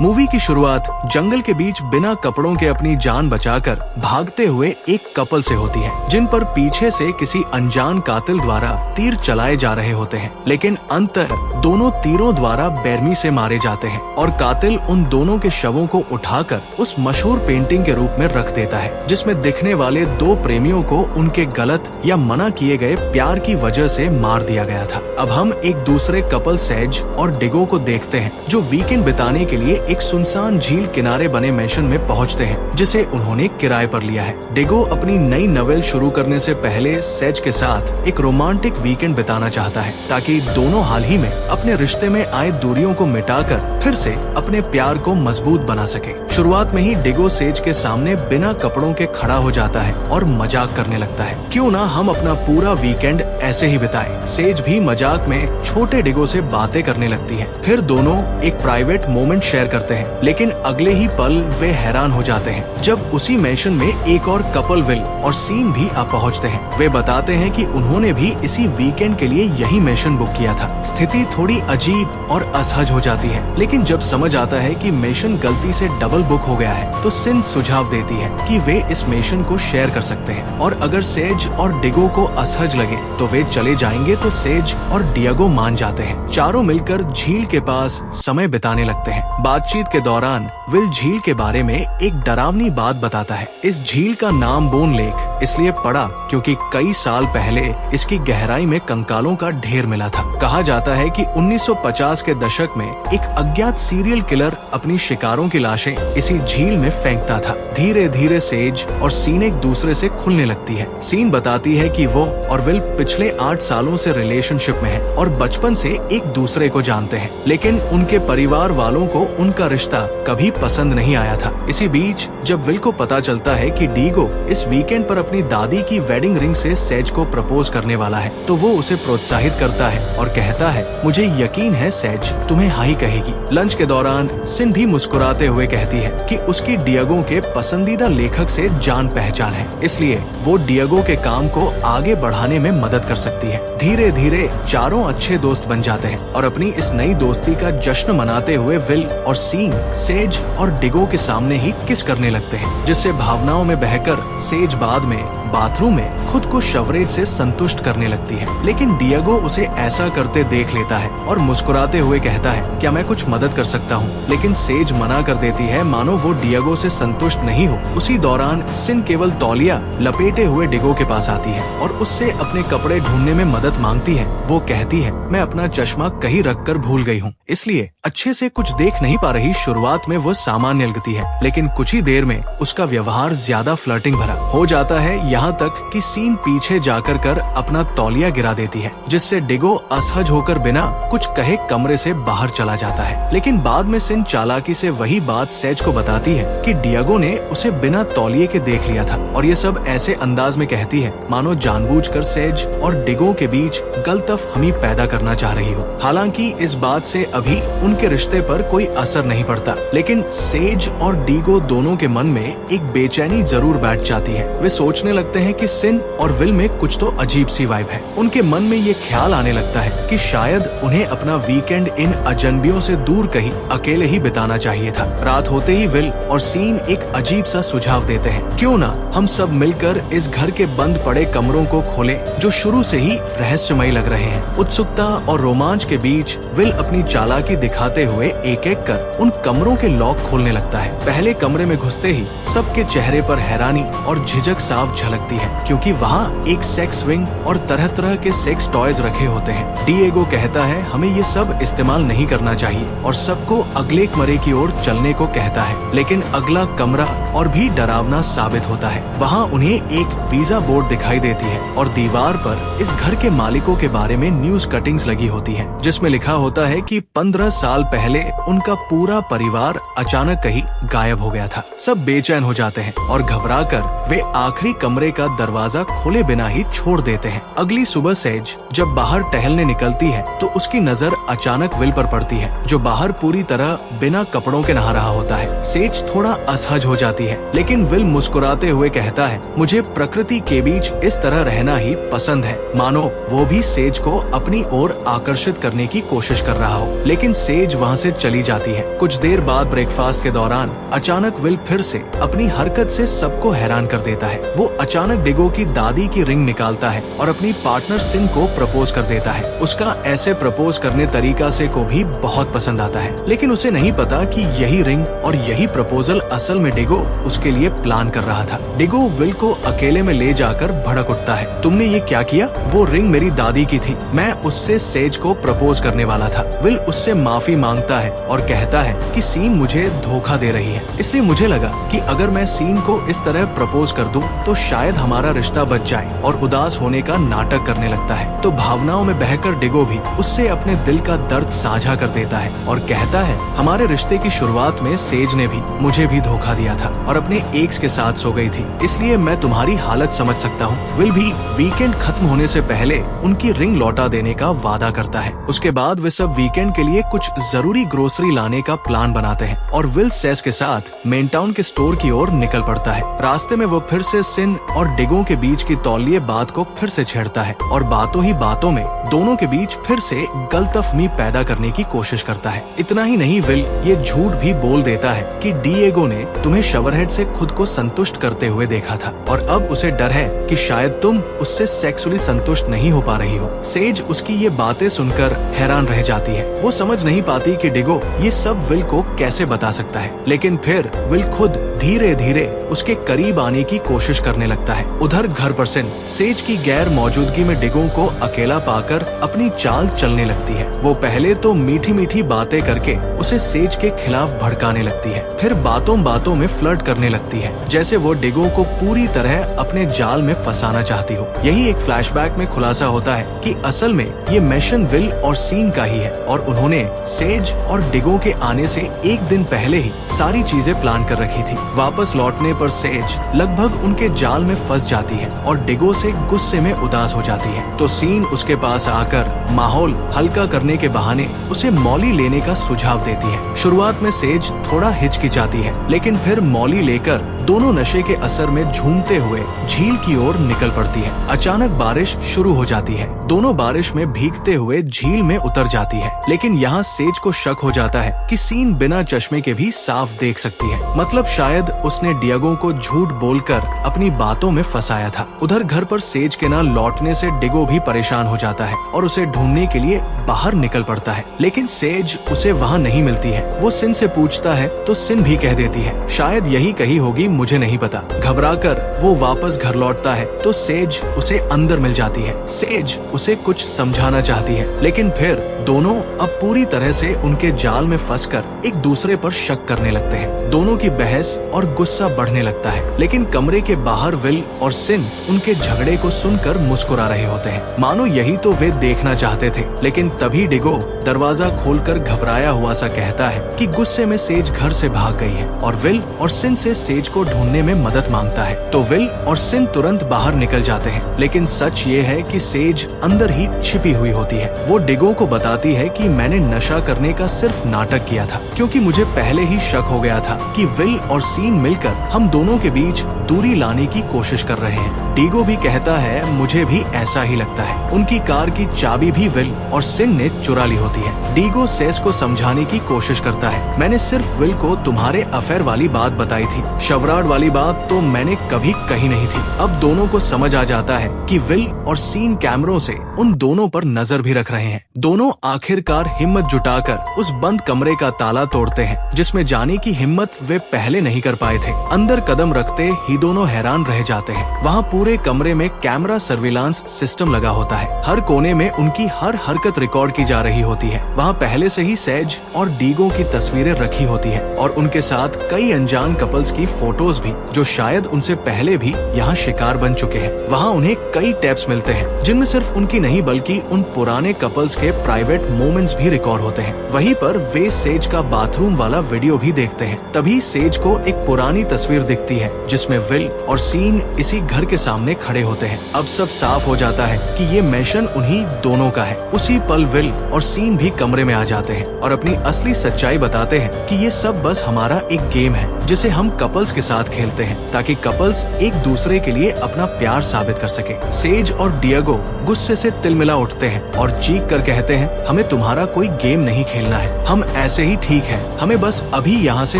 Movie की शुरुआत जंगल के बीच बिना कपड़ों के अपनी जान बचाकर भागते हुए एक कपल से होती है, जिन पर पीछे से किसी अनजान कातिल द्वारा तीर चलाए जा रहे होते हैं। लेकिन अंततः दोनों तीरों द्वारा बेरमी से मारे जाते हैं और कातिल उन दोनों के शवों को उठाकर उस मशहूर पेंटिंग के रूप में रख देता है, जिसमें दिखने वाले दो प्रेमियों को उनके गलत या मना किए गए प्यार की वजह से मार दिया गया था। अब हम एक दूसरे कपल सेज और डिगो को देखते हैं, जो वीकेंड बिताने के लिए एक सुनसान झील किनारे बने मैंशन में पहुंचते हैं, जिसे उन्होंने किराए पर लिया है। डिगो अपनी नई नॉवेल शुरू करने से पहले सेज के साथ एक रोमांटिक वीकेंड बिताना चाहता है, ताकि दोनों हाल ही में अपने रिश्ते में आए दूरियों को मिटाकर फिर से अपने प्यार को मजबूत बना सके। शुरुआत में ही डिगो सेज के सामने बिना कपड़ों के खड़ा हो जाता है और मजाक करने लगता है, क्यों ना हम अपना पूरा वीकेंड ऐसे ही बिताएं। सेज भी मजाक में छोटे डिगो से बातें करने लगती है। फिर दोनों एक प्राइवेट मोमेंट शेयर करते हैं, लेकिन अगले ही पल वे हैरान हो जाते हैं जब उसी मैंशन में एक और कपल विल और सीन भी आ पहुंचते हैं। वे बताते हैं कि उन्होंने भी इसी वीकेंड के लिए यही मैंशन बुक किया था। स्थिति थोड़ी अजीब और असहज हो जाती है, लेकिन जब समझ आता है कि मैंशन गलती से डबल बुक हो गया है, तो सिन सुझाव देती है कि वे इस मैंशन को शेयर कर सकते हैं, और अगर सेज और डिगो को असहज लगे तो वे चले जाएंगे। तो सेज और डिएगो मान जाते हैं। चारों मिलकर झील के पास समय बिताने लगते हैं। बातचीत के दौरान विल झील के बारे में एक डरावनी बात बताता है। इस झील का नाम बोन लेक इसलिए पड़ा क्योंकि कई साल पहले इसकी गहराई में कंकालों का ढेर मिला था। कहा जाता है कि 1950 के दशक में एक अज्ञात सीरियल किलर अपनी शिकारों की लाशें इसी झील में फेंकता था। धीरे धीरे सेज और सीन एक दूसरे से खुलने लगती है। सीन बताती है कि वो और विल पिछले 8 सालों से रिलेशनशिप में है और बचपन से एक दूसरे को जानते हैं, लेकिन उनके परिवार वालों को उनका रिश्ता कभी पसंद नहीं आया था। इसी बीच जब विल को पता चलता है कि डीगो इस वीकेंड पर अपनी दादी की वेडिंग रिंग से सेज को प्रपोज करने वाला है, तो वो उसे प्रोत्साहित करता है और कहता है, मुझे यकीन है सेज तुम्हें हाई कहेगी। लंच के दौरान सिन भी मुस्कुराते हुए कहती है कि उसकी डिएगो के पसंदीदा लेखक से जान पहचान है, इसलिए वो डिएगो के काम को आगे बढ़ाने में मदद कर सकती है। धीरे धीरे चारों अच्छे दोस्त बन जाते हैं और अपनी इस नई दोस्ती का जश्न मनाते हुए विल और सीन सेज और डिगो के सामने ही किस करने लगते हैं, जिससे भावनाओं में बहकर सेज बाद में बाथरूम में खुद को शवरेज से संतुष्ट करने लगती है। लेकिन डिएगो उसे ऐसा करते देख लेता है और मुस्कुराते हुए कहता है, क्या मैं कुछ मदद कर सकता हूँ? लेकिन सेज मना कर देती है, मानो वो डिएगो से संतुष्ट नहीं हो। उसी दौरान सिन केवल तौलिया लपेटे हुए डिगो के पास आती है और उससे अपने कपड़े ढूंढने में मदद मांगती है। वो कहती है, मैं अपना चश्मा कहीं रख कर भूल गई हूँ, इसलिए अच्छे से कुछ देख नहीं पा रही। शुरुआत में वो सामान्य लगती है, लेकिन कुछ ही देर में उसका व्यवहार ज्यादा फ्लर्टिंग भरा हो जाता है, यहाँ तक कि सीन पीछे जाकर कर अपना तौलिया गिरा देती है, जिससे डिगो असहज होकर बिना कुछ कहे कमरे से बाहर चला जाता है। लेकिन बाद में सिन चालाकी से वही बात सेज को बताती है कि डिएगो ने उसे बिना तौलिए के देख लिया था, और ये सब ऐसे अंदाज में कहती है मानो जानबूझकर सेज और डिगो के बीच गलतफहमी पैदा करना चाह रही हो। हालांकि इस बात से अभी उनके रिश्ते पर कोई असर नहीं पड़ता, लेकिन सेज और डिगो दोनों के मन में एक बेचैनी जरूर बैठ जाती है। वे सोचने लगते हैं कि सिन और विल में कुछ तो अजीब सी वाइब है। उनके मन में ये ख्याल आने लगता है कि शायद उन्हें अपना वीकेंड इन अजनबियों से दूर कहीं अकेले ही बिताना चाहिए था। रात होते ही विल और सीन एक अजीब सा सुझाव देते हैं, क्यों ना हम सब मिलकर इस घर के बंद पड़े कमरों को खोलें, जो शुरू से ही रहस्यमयी लग रहे हैं। उत्सुकता और रोमांच के बीच विल अपनी चालाकी दिखाते हुए एक एक कर उन कमरों के लॉक खोलने लगता है। पहले कमरे में घुसते ही सबके चेहरे पर हैरानी और झिझक साफ झलकती है, क्योंकि वहाँ एक सेक्स विंग और तरह तरह के सेक्स टॉयज रखे होते हैं। डिएगो कहता है, हमें ये सब इस्तेमाल नहीं करना चाहिए, और सबको अगले कमरे की ओर चलने को कहता है। लेकिन अगला कमरा और भी डरावना साबित होता है। वहाँ उन्हें एक वीजा बोर्ड दिखाई देती है और दीवार पर इस घर के मालिकों के बारे में न्यूज कटिंग्स लगी होती हैं, जिसमें लिखा होता है कि 15 साल पहले उनका पूरा परिवार अचानक कहीं गायब हो गया था। सब बेचैन हो जाते हैं और घबराकर वे आखिरी कमरे का दरवाजा खोले बिना ही छोड़ देते हैं। अगली सुबह सेज जब बाहर टहलने निकलती है तो उसकी नजर अचानक विल पर पड़ती है, जो बाहर पूरी तरह बिना कपड़ों के नहा रहा होता है। सेज थोड़ा असहज हो जाती लगती है, लेकिन विल मुस्कुराते हुए कहता है, मुझे प्रकृति के बीच इस तरह रहना ही पसंद है, मानो वो भी सेज को अपनी ओर आकर्षित करने की कोशिश कर रहा हो। लेकिन सेज वहाँ से चली जाती है। कुछ देर बाद ब्रेकफास्ट के दौरान अचानक विल फिर से अपनी हरकत से सबको हैरान कर देता है। वो अचानक डिगो की दादी की रिंग निकालता है और अपनी पार्टनर सिन को प्रपोज कर देता है। उसका ऐसे प्रपोज करने तरीका से को भी बहुत पसंद आता है, लेकिन उसे नहीं पता कि यही रिंग और यही प्रपोजल असल में डिगो उसके लिए प्लान कर रहा था। डिगो विल को अकेले में ले जाकर भड़क उठता है, तुमने ये क्या किया? वो रिंग मेरी दादी की थी, मैं उससे सेज को प्रपोज करने वाला था। विल उससे माफी मांगता है और कहता है कि सीन मुझे धोखा दे रही है, इसलिए मुझे लगा कि अगर मैं सीन को इस तरह प्रपोज कर दूं तो शायद हमारा रिश्ता बच जाए, और उदास होने का नाटक करने लगता है। तो भावनाओं में बहकर डिगो भी उससे अपने दिल का दर्द साझा कर देता है और कहता है, हमारे रिश्ते की शुरुआत में सेज ने भी मुझे भी धोखा दिया था और अपने एक्स के साथ सो गई थी, इसलिए मैं तुम्हारी हालत समझ सकता हूँ। विल भी वीकेंड खत्म होने से पहले उनकी रिंग लौटा देने का वादा करता है। उसके बाद वे सब वीकेंड के लिए कुछ जरूरी ग्रोसरी लाने का प्लान बनाते हैं और विल सेस के साथ मेन टाउन के स्टोर की ओर निकल पड़ता है। रास्ते में वो फिर से सिन और डिगो के बीच की तौलिए बात को फिर से छेड़ता है और बातों ही बातों में दोनों के बीच फिर से गलतफहमी पैदा करने की कोशिश करता है। इतना ही नहीं, विल ये झूठ भी बोल देता है कि डिएगो ने तुम्हें शवरहेड से खुद को संतुष्ट करते हुए देखा था और अब उसे डर है कि शायद तुम उससे सेक्सुअली संतुष्ट नहीं हो पा रही हो। सेज उसकी ये बातें सुनकर हैरान रह जाती है। वो समझ नहीं पाती कि डिगो ये सब विल को कैसे बता सकता है, लेकिन फिर विल खुद धीरे धीरे उसके करीब आने की कोशिश करने लगता है। उधर घर पर सिन सेज की गैर मौजूदगी में डिगो को अकेला पाकर अपनी चाल चलने लगती है। वो पहले तो मीठी मीठी बातें करके उसे सेज के खिलाफ भड़काने लगती है, फिर बातों बातों में फ्लर्ट करने लगती है, जैसे वो डिगो को पूरी तरह अपने जाल में फंसाना चाहती हो। यही एक फ्लैशबैक में खुलासा होता है कि असल में ये मिशन विल और सीन का ही है और उन्होंने सेज और डिगो के आने से एक दिन पहले ही सारी चीजें प्लान कर रखी थी। वापस लौटने पर सेज लगभग उनके जाल में फंस जाती है और डिगो से गुस्से में उदास हो जाती है। तो सीन उसके पास आकर माहौल हल्का करने के बहाने उसे मॉली लेने का सुझाव देती है। शुरुआत में सेज थोड़ा हिचकिचाती है, लेकिन फिर मॉली लेकर दोनों नशे के असर में झूमते हुए झील की ओर निकल पड़ती है। अचानक बारिश शुरू हो जाती है। दोनों बारिश में भीगते हुए झील में उतर जाती है, लेकिन यहाँ सेज को शक हो जाता है कि सीन बिना चश्मे के भी साफ देख सकती है। मतलब शायद उसने डिएगो को झूठ बोलकर अपनी बातों में फंसाया था। उधर घर पर सेज के न लौटने से डिगो भी परेशान हो जाता है और उसे ढूंढने के लिए बाहर निकल पड़ता है, लेकिन सेज उसे वहाँ नहीं मिलती है। वो सिन से पूछता है तो सिन भी कह देती है शायद यही कही होगी, मुझे नहीं पता। घबराकर वो वापस घर लौटता है तो सेज उसे अंदर मिल जाती है। सेज उसे कुछ समझाना चाहती है, लेकिन फिर दोनों अब पूरी तरह से उनके जाल में फंसकर एक दूसरे पर शक करने लगते हैं। दोनों की बहस और गुस्सा बढ़ने लगता है, लेकिन कमरे के बाहर विल और सिन उनके झगड़े को सुनकर मुस्कुरा रहे होते हैं, मानो यही तो वे देखना चाहते थे। लेकिन तभी डिगो दरवाजा खोलकर घबराया हुआ सा कहता है कि गुस्से में सेज घर से भाग गई है और विल और सिन से सेज को ढूंढने में मदद मांगता है। तो विल और सिन तुरंत बाहर निकल जाते हैं, लेकिन सच ये है कि सेज अंदर ही छिपी हुई होती है। वो डिगो को बताती है कि मैंने नशा करने का सिर्फ नाटक किया था, क्योंकि मुझे पहले ही शक हो गया था कि विल और सीन मिलकर हम दोनों के बीच दूरी लाने की कोशिश कर रहे हैं। डिगो भी कहता है मुझे भी ऐसा ही लगता है। उनकी कार की चाबी भी विल और सिन ने चुरा ली होती है। डिगो सेज को समझाने की कोशिश करता है, मैंने सिर्फ विल को तुम्हारे अफेयर वाली बात बताई थी, शवराड वाली बात तो मैंने कभी कही नहीं थी। अब दोनों को समझ आ जाता है कि विल और सीन कैमरों से उन दोनों पर नजर भी रख रहे हैं। दोनों आखिरकार हिम्मत जुटाकर उस बंद कमरे का ताला तोड़ते हैं, जिसमें जाने की हिम्मत वे पहले नहीं कर पाए थे। अंदर कदम रखते ही दोनों हैरान रह जाते हैं। वहाँ पूरे कमरे में कैमरा सर्विलांस सिस्टम लगा होता है। हर कोने में उनकी हर हरकत रिकॉर्ड की जा रही होती है। वहाँ पहले से ही सेज और डिगो की तस्वीरें रखी होती है और उनके साथ कई अनजान कपल्स की फोटोज भी, जो शायद उनसे पहले भी यहाँ शिकार बन चुके हैं। वहाँ उन्हें कई टैप्स मिलते हैं, जिनमें सिर्फ उनकी नहीं बल्कि उन पुराने कपल्स के प्राइवेट मोमेंट्स भी रिकॉर्ड होते हैं। वहीं पर वे सेज का बाथरूम वाला वीडियो भी देखते हैं। तभी सेज को एक पुरानी तस्वीर दिखती है, जिसमें विल और सीन इसी घर के सामने खड़े होते हैं। अब सब साफ हो जाता है कि ये मिशन उन्हीं दोनों का है। उसी पल विल और सीन भी कमरे में आ जाते हैं और अपनी असली सच्चाई बताते हैं कि ये सब बस हमारा एक गेम है, जिसे हम कपल्स के साथ खेलते हैं ताकि कपल्स एक दूसरे के लिए अपना प्यार साबित कर सके। सेज और डिएगो गुस्से से तिलमिला उठते हैं और चीख कर कहते हैं, हमें तुम्हारा कोई गेम नहीं खेलना है, हम ऐसे ही ठीक हैं, हमें बस अभी यहाँ से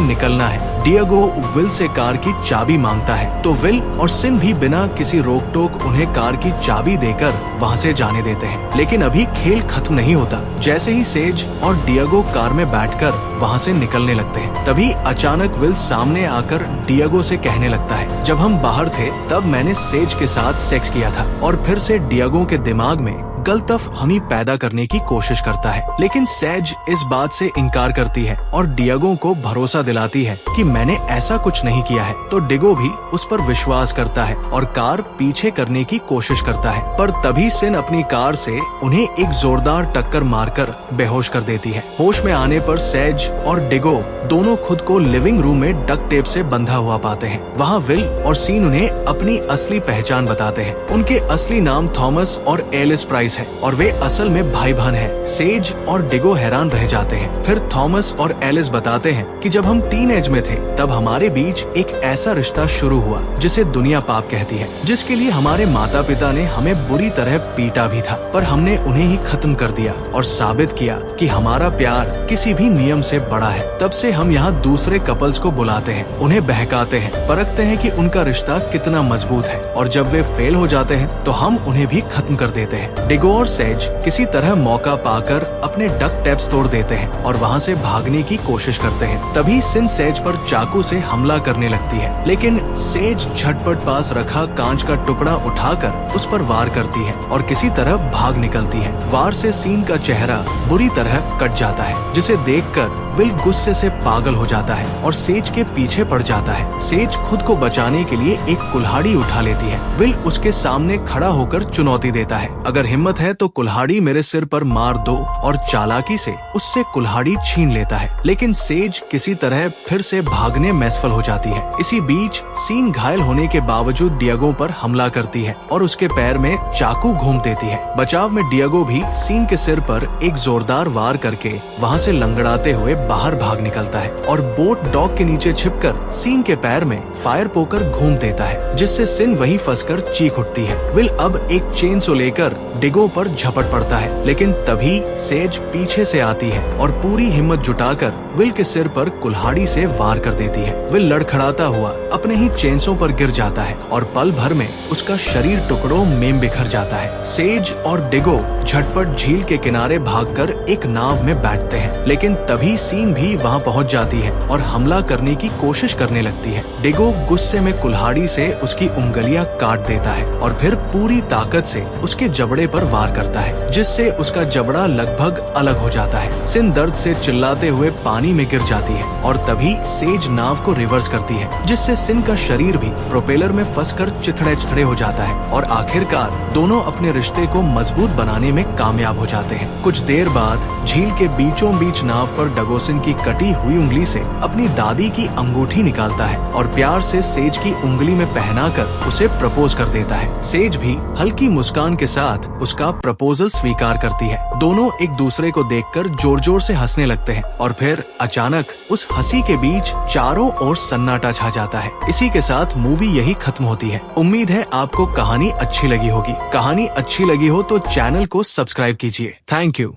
निकलना है। डिएगो विल से कार की चाबी मांगता है तो विल और सिन भी बिना किसी रोक टोक उन्हें कार की चाबी देकर वहाँ से जाने देते हैं। लेकिन अभी खेल खत्म नहीं होता। जैसे ही सेज और डिएगो कार में बैठकर वहाँ से निकलने लगते हैं, तभी अचानक विल सामने आकर डिएगो से कहने लगता है, जब हम बाहर थे तब मैंने सेज के साथ सेक्स किया था। और फिर से डिएगो के दिमाग में गलतफहमी पैदा करने की कोशिश करता है, लेकिन सेज इस बात से इनकार करती है और डिएगो को भरोसा दिलाती है कि मैंने ऐसा कुछ नहीं किया है। तो डिएगो भी उस पर विश्वास करता है और कार पीछे करने की कोशिश करता है, पर तभी सिन अपनी कार से उन्हें एक जोरदार टक्कर मारकर बेहोश कर देती है। होश में आने पर सेज और डिएगो दोनों खुद को लिविंग रूम में डक्ट टेप से बंधा हुआ पाते हैं। वहाँ विल और सीन उन्हें अपनी असली पहचान बताते हैं। उनके असली नाम थॉमस और एलिस प्राइस है और वे असल में भाई बहन हैं। सेज और डिएगो हैरान रह जाते हैं। फिर थॉमस और एलिस बताते हैं कि जब हम टीनएज में थे तब हमारे बीच एक ऐसा रिश्ता शुरू हुआ जिसे दुनिया पाप कहती है, जिसके लिए हमारे माता पिता ने हमें बुरी तरह पीटा भी था, पर हमने उन्हें ही खत्म कर दिया और साबित किया कि हमारा प्यार किसी भी नियम से बड़ा है। तब से हम यहाँ दूसरे कपल्स को बुलाते हैं, उन्हें बहकाते हैं, परखते हैं कि उनका रिश्ता कितना मजबूत है, और जब वे फेल हो जाते हैं तो हम उन्हें भी खत्म कर देते हैं। डिएगो और सेज किसी तरह मौका पाकर अपने डक्ट टेप्स तोड़ देते हैं और वहाँ से भागने की कोशिश करते हैं। तभी सिन सेज पर चाकू से हमला करने लगती है, लेकिन सेज झटपट पास रखा कांच का टुकड़ा उठाकर उस पर वार करती है और किसी तरह भाग निकलती है। वार से सीन का चेहरा बुरी तरह कट जाता है, जिसे देखकर विल गुस्से से पागल हो जाता है और सेज के पीछे पड़ जाता है। सेज खुद को बचाने के लिए एक कुल्हाड़ी उठा लेती है। विल उसके सामने खड़ा होकर चुनौती देता है, अगर हिम्मत है तो कुल्हाड़ी मेरे सिर पर मार दो, और चालाकी से उससे कुल्हाड़ी छीन लेता है। लेकिन सेज किसी तरह फिर से भागने में सफल हो जाती है। इसी बीच सीन घायल होने के बावजूद डिएगो पर हमला करती है और उसके पैर में चाकू घूम देती है। बचाव में डिएगो भी सीन के सिर पर एक जोरदार वार करके वहाँ से लंगड़ाते हुए बाहर भाग निकलता है और बोट डॉक के नीचे छिपकर सीन के पैर में फायर पोकर घूम देता है, जिससे सिन वहीं फंसकर चीख उठती है। विल अब एक चेनसो लेकर डिएगो पर झपट पड़ता है, लेकिन तभी सेज पीछे से आती है और पूरी हिम्मत जुटाकर विल के सिर पर कुल्हाड़ी से वार कर देती है। विल लड़खड़ाता हुआ अपने ही चेनसो पर गिर जाता है और पल भर में उसका शरीर टुकड़ों में बिखर जाता है। सेज और डिएगो झटपट झील के किनारे भागकर एक नाव में बैठते हैं, लेकिन तभी सीन भी वहां पहुंच जाती है और हमला करने की कोशिश करने लगती है। डिएगो गुस्से में कुल्हाड़ी से उसकी उंगलियां काट देता है और फिर पूरी ताकत से उसके जबड़े पर वार करता है, जिससे उसका जबड़ा लगभग अलग हो जाता है। सिन दर्द से चिल्लाते हुए पानी में गिर जाती है और तभी सेज नाव को रिवर्स करती है, जिससे सिन का शरीर भी प्रोपेलर में फंसकर चिथड़े हो जाता है और आखिरकार दोनों अपने रिश्ते को मजबूत बनाने में कामयाब हो जाते हैं। कुछ देर बाद झील के बीचों बीच नाव पर डगोसिन की कटी हुई उंगली से अपनी दादी की अंगूठी निकालता है और प्यार से सेज की उंगली में पहनाकर उसे प्रपोज कर देता है। सेज भी हल्की मुस्कान के साथ उसका प्रपोजल स्वीकार करती है। दोनों एक दूसरे को देखकर जोर जोर से हंसने लगते हैं और फिर अचानक उस हंसी के बीच चारों ओर सन्नाटा छा जाता है। इसी के साथ मूवी यही खत्म होती है। उम्मीद है आपको कहानी अच्छी लगी होगी। कहानी अच्छी लगी हो तो चैनल को सब्सक्राइब कीजिए। Thank you.